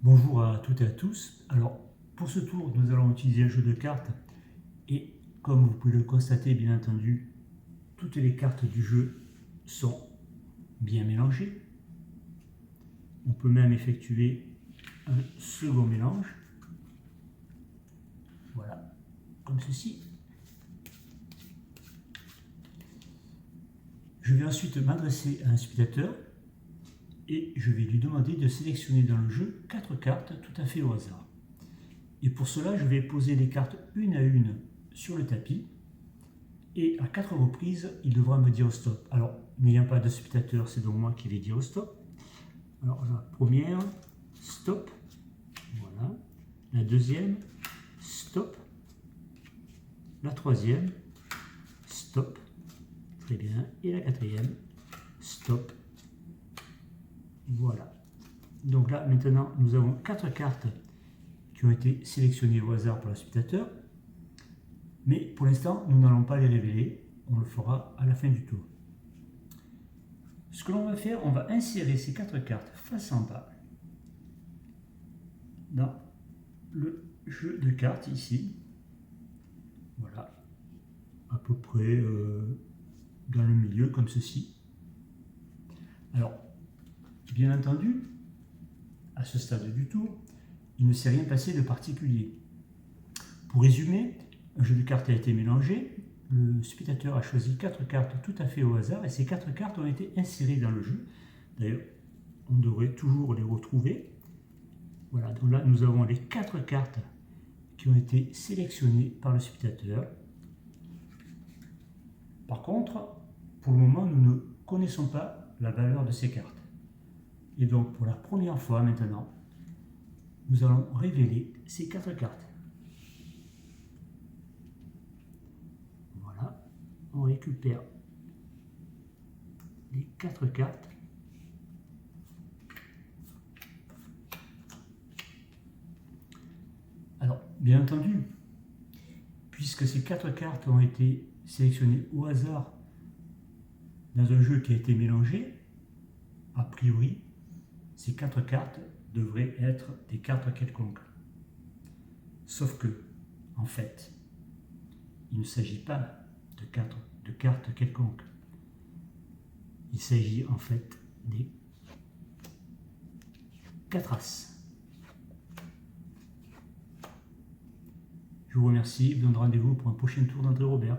Bonjour à toutes et à tous. Alors, pour ce tour, nous allons utiliser un jeu de cartes et comme vous pouvez le constater, bien entendu, toutes les cartes du jeu sont bien mélangées. On peut même effectuer un second mélange. Voilà, comme ceci. Je vais ensuite m'adresser à un spectateur et je vais lui demander de sélectionner dans le jeu 4 cartes tout à fait au hasard. Et pour cela, je vais poser les cartes une à une sur le tapis. Et à 4 reprises, il devra me dire stop. Alors, n'ayant pas de spectateur, c'est donc moi qui vais dire stop. Alors, la première, stop. Voilà. La deuxième, stop. La troisième, stop. Très bien. Et la quatrième, stop. Voilà. Donc là, maintenant, nous avons 4 cartes qui ont été sélectionnées au hasard par le spectateur. Mais pour l'instant, nous n'allons pas les révéler. On le fera à la fin du tour. Ce que l'on va faire, on va insérer ces 4 cartes face en bas dans le jeu de cartes ici. Voilà. À peu près dans le milieu, comme ceci. Alors, bien entendu, à ce stade du tour, il ne s'est rien passé de particulier. Pour résumer, un jeu de cartes a été mélangé. Le spectateur a choisi 4 cartes tout à fait au hasard et ces 4 cartes ont été insérées dans le jeu. D'ailleurs, on devrait toujours les retrouver. Voilà, donc là nous avons les 4 cartes qui ont été sélectionnées par le spectateur. Par contre, pour le moment, nous ne connaissons pas la valeur de ces cartes. Et donc, pour la première fois maintenant, nous allons révéler ces 4 cartes. Voilà, on récupère les 4 cartes. Alors, bien entendu, puisque ces 4 cartes ont été sélectionnées au hasard dans un jeu qui a été mélangé, a priori, ces 4 cartes devraient être des cartes quelconques. Sauf que, en fait, il ne s'agit pas de cartes quelconques. Il s'agit en fait des 4 As. Je vous remercie et vous donne rendez-vous pour un prochain tour d'André Robert.